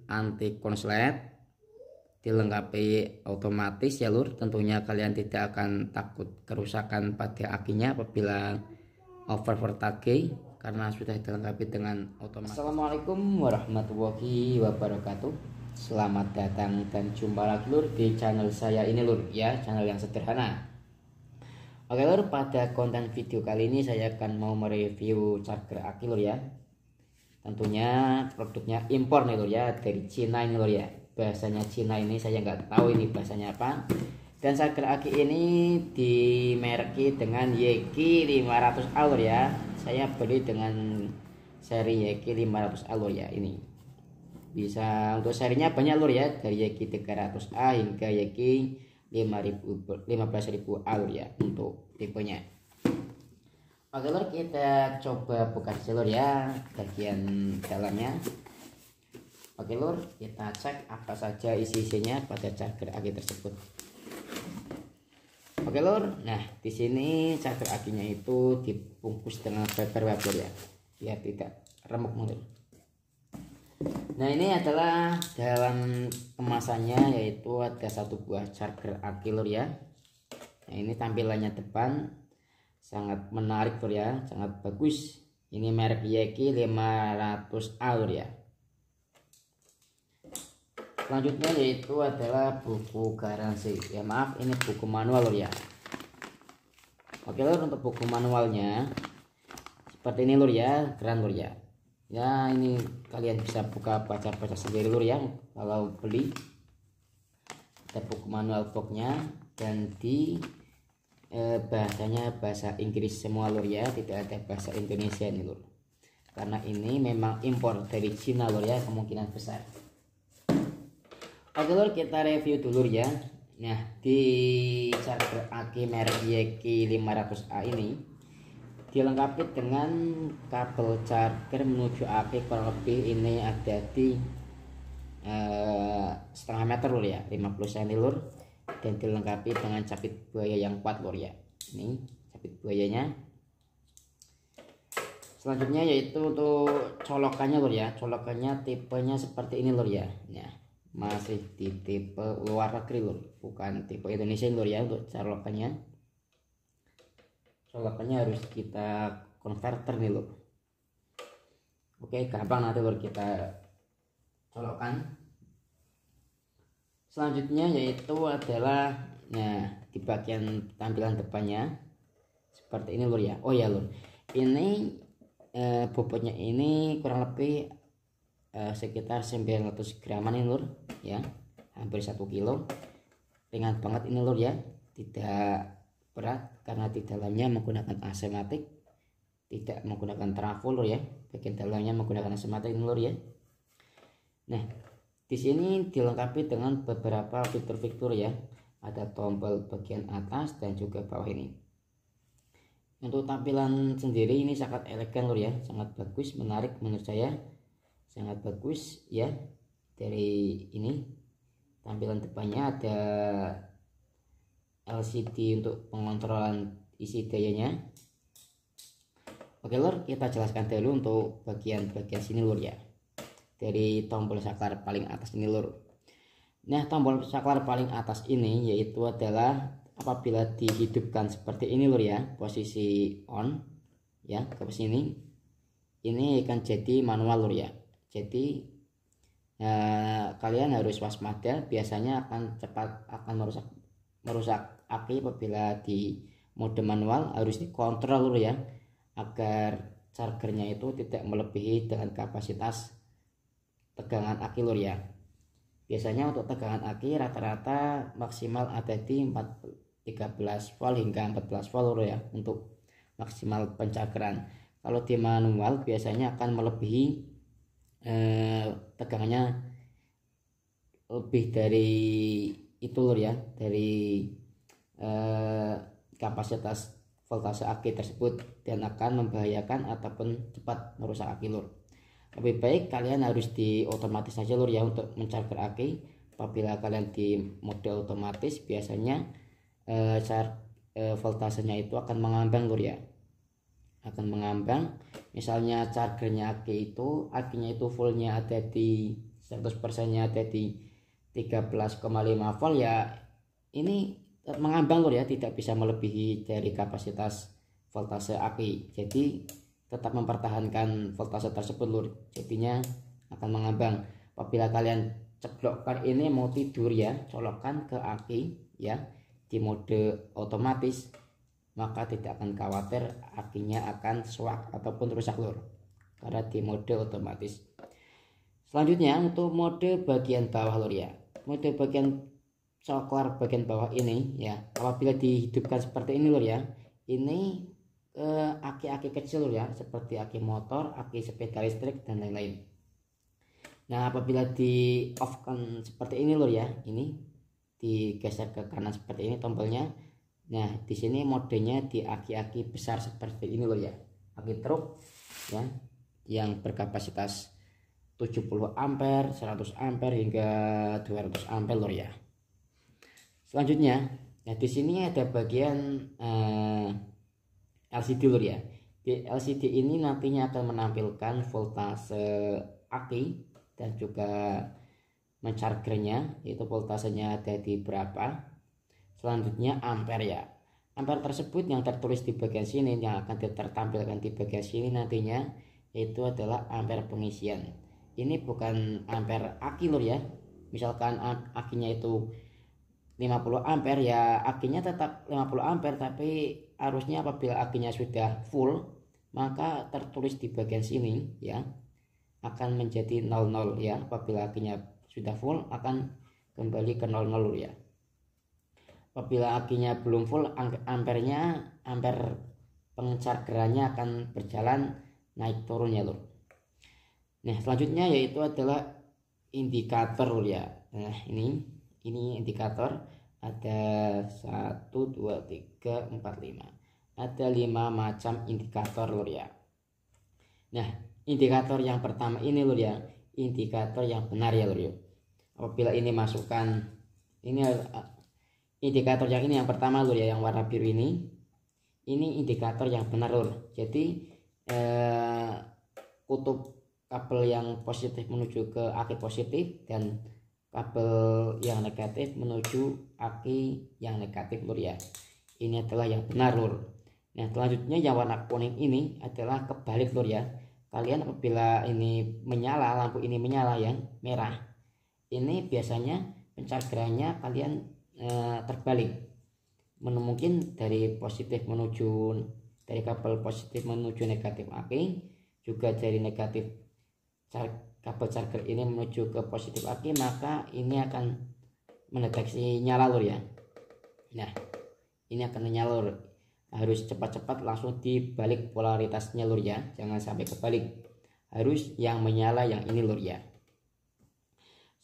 anti konslet, dilengkapi otomatis ya lur. Tentunya kalian tidak akan takut kerusakan pada akinya apabila overvoltage karena sudah dilengkapi dengan otomatis. Assalamualaikum warahmatullahi wabarakatuh. Selamat datang dan jumpa lagi lur di channel saya ini lur ya, channel yang sederhana. Oke lur, pada konten video kali ini saya akan mau mereview charger aki lur ya. Tentunya produknya impor nih lur ya, dari Cina ini lur ya. Bahasanya Cina ini saya nggak tahu ini bahasanya apa. Dan charger aki ini dimerki dengan Yeki 500A lur ya. Saya beli dengan seri Yeki 500A lur ya ini. Bisa untuk serinya banyak lur ya, dari Yeki 300A hingga Yeki 15.000A lur ya untuk tipenya. Oke lur, kita coba buka dulu ya bagian dalamnya. Oke lur, kita cek apa saja isi-isinya pada charger aki tersebut. Oke lur, nah di sini charger akinya itu dibungkus dengan paper wrap lur ya, biar tidak remuk lur. Nah ini adalah dalam kemasannya, yaitu ada satu buah charger aki lur ya. Nah ini tampilannya depan sangat menarik lur ya, sangat bagus. Ini merek Yeki 500A lur ya. Selanjutnya yaitu adalah buku garansi. Ya maaf, ini buku manual lur ya. Oke lur, untuk buku manualnya seperti ini lur ya, keren lur ya. Ya ini kalian bisa buka baca-baca sendiri lur ya kalau beli. Ada buku manual boxnya dan di bahasanya bahasa Inggris semua lur ya, tidak ada bahasa Indonesia nih lur, karena ini memang impor dari Cina lur ya, kemungkinan besar. Oke lur, kita review dulu ya. Nah di charger aki merek Yeki 500A ini dilengkapi dengan kabel charger menuju aki, kurang lebih ini ada di setengah meter lur ya, 50 cm lur, dan dilengkapi dengan capit buaya yang kuat lur ya. Ini capit buayanya. Selanjutnya yaitu untuk colokannya lur ya, colokannya tipenya seperti ini lur ya. Nah masih di tipe luar negeri lur, bukan tipe Indonesia lur ya. Untuk colokannya harus kita konverter nih lur. Oke, gampang nanti lur kita colokkan. Selanjutnya yaitu adalah nah di bagian tampilan depannya seperti ini lur ya. Oh ya lur, ini bobotnya ini kurang lebih sekitar 900 graman ini lur ya, hampir 1 kilo. Ringan banget ini lur ya, tidak berat karena di dalamnya menggunakan AC matic, tidak menggunakan trafo lur ya. Bagian dalamnya menggunakan AC matic ini lur ya. Nah di sini dilengkapi dengan beberapa fitur-fitur ya, ada tombol bagian atas dan juga bawah ini. Untuk tampilan sendiri ini sangat elegan lur ya, sangat bagus, menarik menurut saya, sangat bagus ya. Dari ini tampilan depannya ada LCD untuk pengontrolan isi dayanya. Oke lur, kita jelaskan dulu untuk bagian-bagian sini lur ya, dari tombol saklar paling atas ini lur. Nah tombol saklar paling atas ini yaitu adalah apabila dihidupkan seperti ini lur ya, posisi on ya ke sini, ini akan jadi manual lur ya. Jadi kalian harus waspada, biasanya akan merusak aki apabila di mode manual. Harus dikontrol lur ya, agar chargernya itu tidak melebihi dengan kapasitas tegangan aki lur ya. Biasanya untuk tegangan aki rata-rata maksimal ada di 13 volt hingga 14 volt lur ya untuk maksimal pencakran. Kalau di manual biasanya akan melebihi tegangannya lebih dari itu lur ya, dari kapasitas voltase aki tersebut, dan akan membahayakan ataupun cepat merusak aki lur. Lebih baik kalian harus di otomatis saja lur ya untuk mencharger aki. Apabila kalian di mode otomatis biasanya voltasenya itu akan mengambang lur ya, akan mengambang. Misalnya chargernya aki itu, akinya itu fullnya ada di 100%-nya ada di 13,5 volt ya, ini mengambang lur ya, tidak bisa melebihi dari kapasitas voltase aki. Jadi tetap mempertahankan voltase tersebut lur, jadinya akan mengambang. Apabila kalian ceblokkan ini mau tidur ya, colokkan ke aki ya di mode otomatis, maka tidak akan khawatir akinya akan swak ataupun rusak lur, karena di mode otomatis. Selanjutnya untuk mode bagian bawah lur ya, mode bagian coklar bagian bawah ini ya, apabila dihidupkan seperti ini lur ya, ini aki-aki kecil lur ya, seperti aki motor, aki sepeda listrik dan lain-lain. Nah apabila di off kan seperti ini lur ya, ini digeser ke kanan seperti ini tombolnya. Nah di sini modenya di aki-aki besar seperti ini lur ya, aki truk ya yang berkapasitas 70 ampere, 100 ampere hingga 200 ampere lur ya. Selanjutnya, nah di sini ada bagian LCD lur ya. Di LCD ini nantinya akan menampilkan voltase aki dan juga menchargernya, yaitu voltasenya ada di berapa. Selanjutnya ampere ya. Ampere tersebut yang tertulis di bagian sini, yang akan tertampilkan di bagian sini nantinya, itu adalah ampere pengisian. Ini bukan ampere aki lur ya. Misalkan akinya itu 50 ampere ya, akinya tetap 50 ampere, tapi arusnya apabila akinya sudah full maka tertulis di bagian sini ya akan menjadi 00 ya. Apabila akinya sudah full akan kembali ke 00 ya. Apabila akinya belum full, ampernya, ampere pengchargerannya akan berjalan naik turun ya lur. Nah selanjutnya yaitu adalah indikator lur ya. Nah ini indikator, ada 1 2 3 4 5, ada 5 macam indikator lur ya. Nah indikator yang pertama ini lur ya, indikator yang benar ya lur ya. Apabila ini masukkan, ini indikator yang ini yang pertama lur ya, yang warna biru ini indikator yang benar lur. Jadi kutub kabel yang positif menuju ke aki positif dan kabel yang negatif menuju aki yang negatif lur ya. Ini adalah yang benar lur. Nah selanjutnya yang warna kuning ini adalah kebalik lur ya. Kalian apabila ini menyala, lampu ini menyala yang merah, ini biasanya penchargerannya kalian terbalik. Mungkin dari positif menuju, dari kabel positif menuju negatif aki, juga dari negatif kabel charger ini menuju ke positif aki, maka ini akan mendeteksi nyala lur ya. Nah ini akan menyala lur, harus cepat-cepat langsung dibalik polaritasnya lur ya, jangan sampai kebalik, harus yang menyala yang ini lur ya.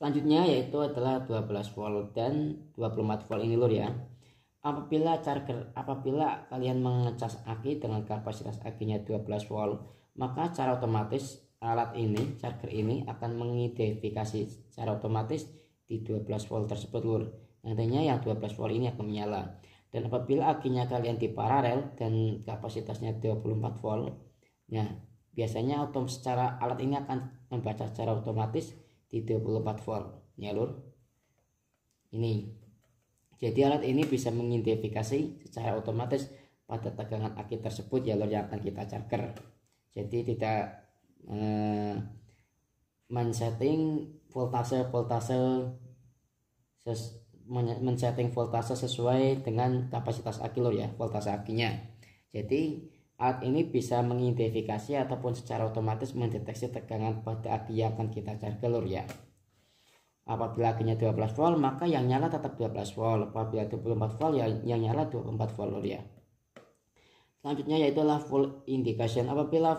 Selanjutnya yaitu adalah 12 volt dan 24 volt ini lur ya. Apabila kalian mengecas aki dengan kapasitas akinya 12 volt, maka secara otomatis alat ini, charger ini akan mengidentifikasi secara otomatis di 12 volt tersebut lur. Nantinya yang 12 volt ini akan menyala. Dan apabila akinya kalian diparalel dan kapasitasnya 24 volt, nah biasanya secara alat ini akan membaca secara otomatis di 24 volt ya lur. Ini jadi alat ini bisa mengidentifikasi secara otomatis pada tegangan aki tersebut ya lur yang akan kita charger. Jadi tidak men-setting voltase sesuai dengan kapasitas aki lur ya, voltase akinya. Jadi alat ini bisa mengidentifikasi ataupun secara otomatis mendeteksi tegangan pada aki yang akan kita charger lur ya. Apabila akinya 12 volt maka yang nyala tetap 12 volt, apabila 24 volt ya yang nyala 24 volt lur ya. Selanjutnya yaitu full indication. Apabila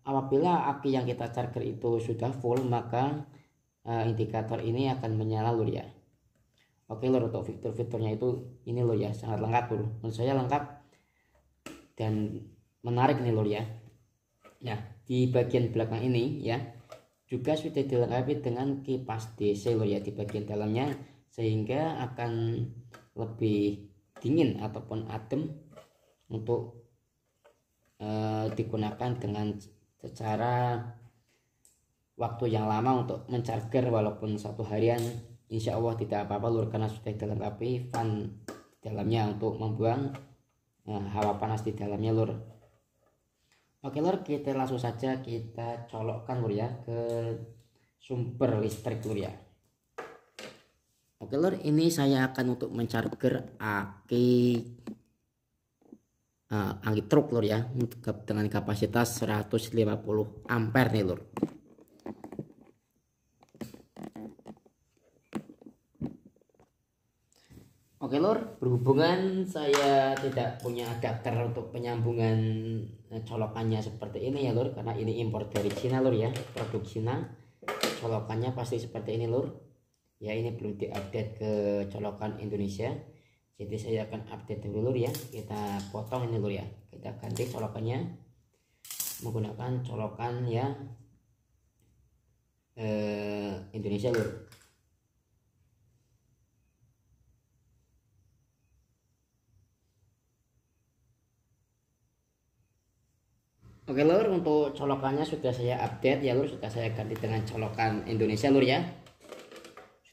apabila aki yang kita charger itu sudah full, maka indikator ini akan menyala lur ya. Oke lur, untuk fitur-fiturnya itu ini lur ya, sangat lengkap lur. Menurut saya lengkap dan menarik nih lur ya. Nah di bagian belakang ini ya juga sudah dilengkapi dengan kipas DC lur ya di bagian dalamnya, sehingga akan lebih dingin ataupun adem untuk digunakan dengan secara waktu yang lama untuk mencarger walaupun 1 harian, insya Allah tidak apa-apa lur, karena sudah dilengkapi fan dalamnya untuk membuang hawa panas di dalamnya lur. Oke lur, kita langsung saja kita colokkan lur ya ke sumber listrik lur ya. Oke lur, ini saya akan untuk mencarger aki truk lur ya, dengan kapasitas 150 ampere nih lur. Oke lur, berhubungan saya tidak punya adapter untuk penyambungan colokannya seperti ini ya lur, karena ini impor dari Cina lur ya, produk Cina. Colokannya pasti seperti ini lur ya, ini belum diupdate ke colokan Indonesia, jadi saya akan update dulu lur ya. Kita potong ini lur ya, kita ganti colokannya menggunakan colokan ya Indonesia lur. Oke lur, untuk colokannya sudah saya update ya lur, sudah saya ganti dengan colokan Indonesia lur ya.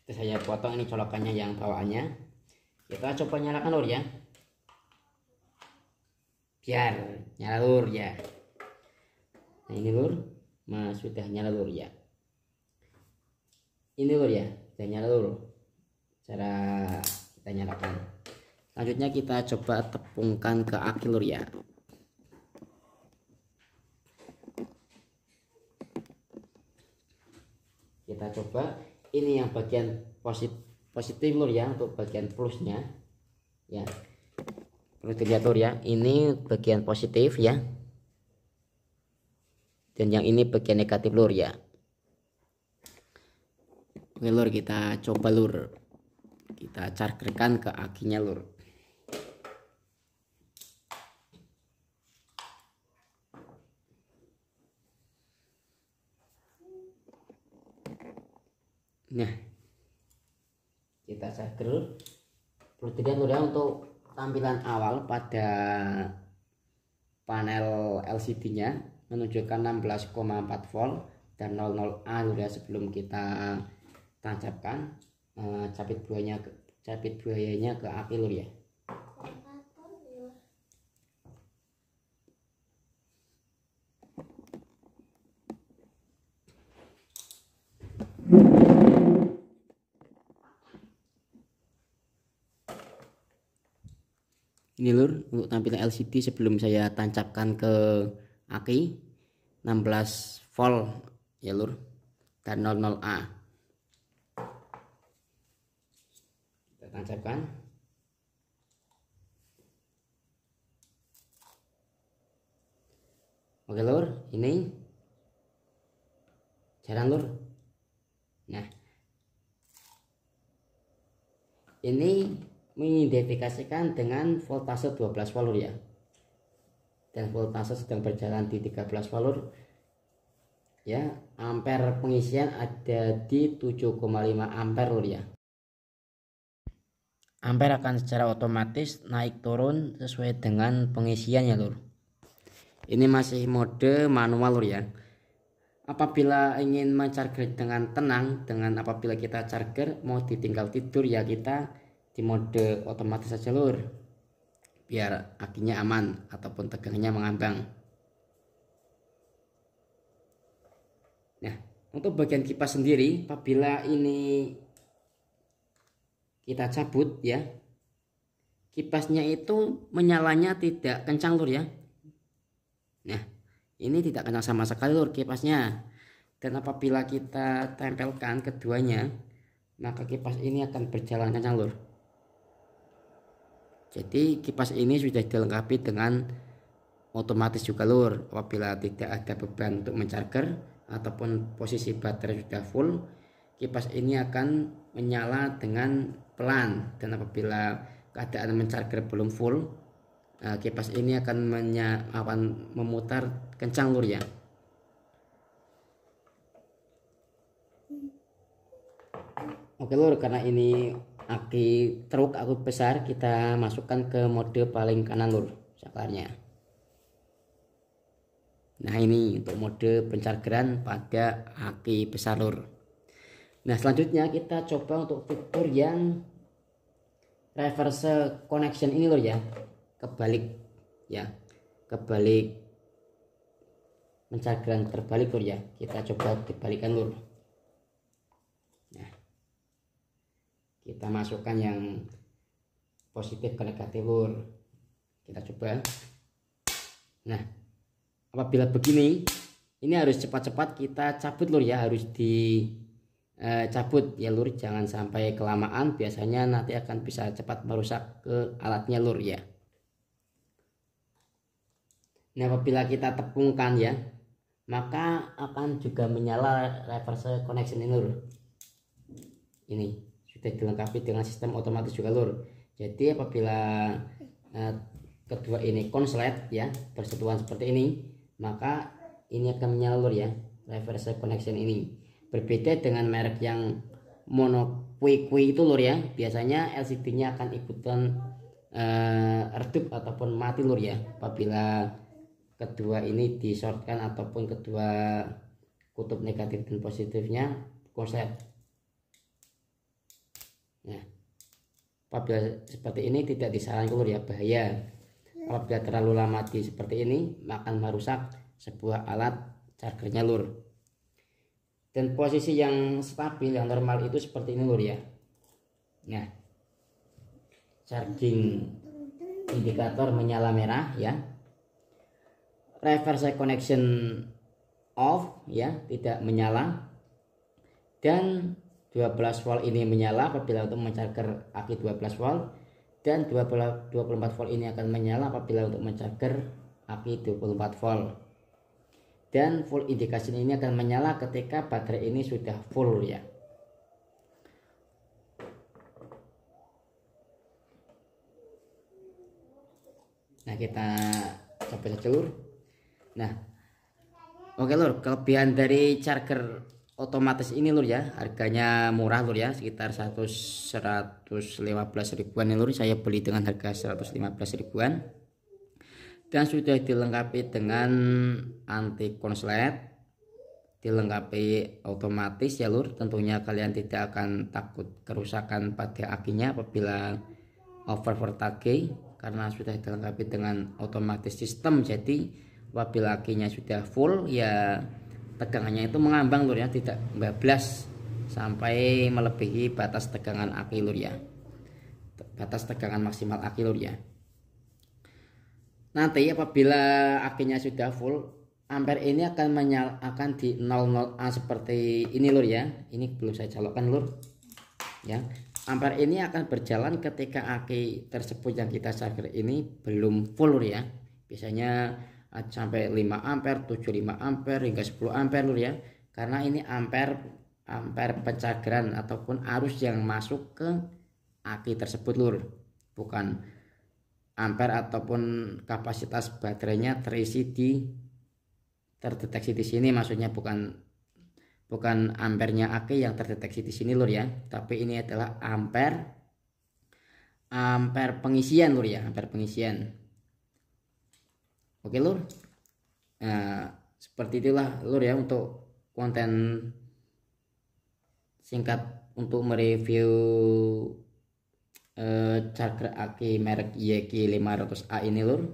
Sudah saya potong ini colokannya yang bawaannya. Kita coba nyalakan lur ya, biar nyala lur ya. Nah ini lur, sudah nyala lur ya. Ini lur ya, sudah nyala lur. Cara kita nyalakan. Selanjutnya kita coba tepungkan ke aki lur ya. Kita coba ini yang bagian positif lur ya, untuk bagian plusnya ya, perlu dilihat lur ya, ini bagian positif ya, dan yang ini bagian negatif lur ya. Oke lur, kita coba lur, kita chargerkan ke akinya lur. Nah kita charger, perlu dilihat lur ya, untuk tampilan awal pada panel LCD nya menunjukkan 16,4 volt dan 00A lur ya. Sebelum kita tancapkan capit buayanya ke aki lur ya. Ini lur, untuk tampilan LCD sebelum saya tancapkan ke aki, 16 volt ya lur, dan 00A. Kita tancapkan. Oke lur, ini jalan lur. Nah ini mengidentifikasikan dengan voltase 12 volt lur ya, dan voltase sedang berjalan di 13 volt lur ya. Ampere pengisian ada di 7,5 ampere lur ya. Ampere akan secara otomatis naik turun sesuai dengan pengisiannya lur. Ini masih mode manual lur ya. Apabila ingin mencarger dengan tenang, dengan apabila kita charger mau ditinggal tidur ya, kita di mode otomatis saja lur, biar akinya aman ataupun tegangannya mengambang. Nah untuk bagian kipas sendiri, apabila ini kita cabut ya, kipasnya itu menyalanya tidak kencang lur ya. Nah ini tidak kencang sama sekali lur kipasnya, dan apabila kita tempelkan keduanya maka kipas ini akan berjalan kencang lur. Jadi kipas ini sudah dilengkapi dengan otomatis juga lur. Apabila tidak ada beban untuk mencarger ataupun posisi baterai sudah full, kipas ini akan menyala dengan pelan, dan apabila keadaan mencarger belum full, kipas ini akan memutar kencang lur ya. Oke lur, karena ini aki truk aku besar, kita masukkan ke mode paling kanan lur saklarnya. Nah ini untuk mode penchargeran pada aki besar lur. Nah selanjutnya kita coba untuk fitur yang reverse connection ini lur ya, kebalik ya, kebalik penchargeran terbalik lur ya. Kita coba dibalikan lur. Nah kita masukkan yang positif ke negatif lur, kita coba. Nah apabila begini, ini harus cepat-cepat kita cabut lur ya, harus dicabut ya lur, jangan sampai kelamaan, biasanya nanti akan bisa cepat merusak ke alatnya lur ya. Nah apabila kita tepungkan ya, maka akan juga menyala reverse connection ini lur. Ini sudah dilengkapi dengan sistem otomatis juga lur. Jadi apabila kedua ini konslet ya, bersentuhan seperti ini, maka ini akan menyala lur ya, reverse connection ini. Berbeda dengan merek yang mono kui itu lur ya, biasanya LCD-nya akan ikutan redup ataupun mati lur ya, apabila kedua ini disortkan ataupun kedua kutub negatif dan positifnya konslet. Nah apabila seperti ini tidak disarankan lur ya, bahaya. Apabila terlalu lama di seperti ini akan merusak sebuah alat chargernya lur. Dan posisi yang stabil yang normal itu seperti ini lur ya. Nah charging indikator menyala merah ya, reverse connection off ya, tidak menyala, dan 12 volt ini menyala apabila untuk mencarger aki 12 volt, dan 24 volt ini akan menyala apabila untuk mencarger aki 24 volt. Dan full indikasi ini akan menyala ketika baterai ini sudah full ya. Nah kita coba saja lur. Nah oke lur, kelebihan dari charger otomatis ini lur ya, harganya murah lur ya, sekitar 115 ribuan ya lur. Saya beli dengan harga 115 ribuan dan sudah dilengkapi dengan anti konslet, dilengkapi otomatis ya lur. Tentunya kalian tidak akan takut kerusakan pada akinya apabila overvoltage, karena sudah dilengkapi dengan otomatis sistem. Jadi apabila akinya sudah full ya, tegangannya itu mengambang lur ya, tidak bablas sampai melebihi batas tegangan aki lur ya, batas tegangan maksimal aki lur ya. Nanti apabila akinya sudah full, ampere ini akan di 00A seperti ini lur ya. Ini belum saya colokkan lur ya. Ampere ini akan berjalan ketika aki tersebut yang kita charger ini belum full lur ya. Biasanya sampai 5 ampere, 75 ampere hingga 10 ampere lur ya. Karena ini ampere penchargeran ataupun arus yang masuk ke aki tersebut lur, bukan ampere ataupun kapasitas baterainya terdeteksi di sini, maksudnya bukan ampernya aki yang terdeteksi di sini lur ya, tapi ini adalah ampere pengisian lur ya, ampere pengisian. Oke lur, nah seperti itulah lur ya untuk konten singkat untuk mereview charger aki merek YK 500A ini lur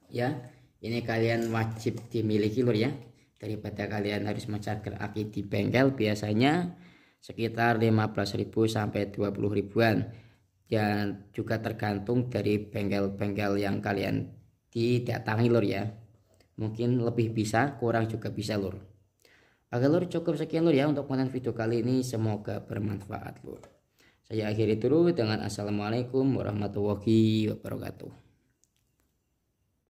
ya. Ini kalian wajib dimiliki lur ya, daripada kalian harus mencarger aki di bengkel, biasanya sekitar 15.000 sampai 20 ribuan, dan juga tergantung dari bengkel-bengkel yang kalian didatangi lur ya. Mungkin lebih bisa, kurang juga bisa lur. Oke lur, cukup sekian lur ya untuk konten video kali ini, semoga bermanfaat lur. Saya akhiri dulu dengan assalamualaikum warahmatullahi wabarakatuh.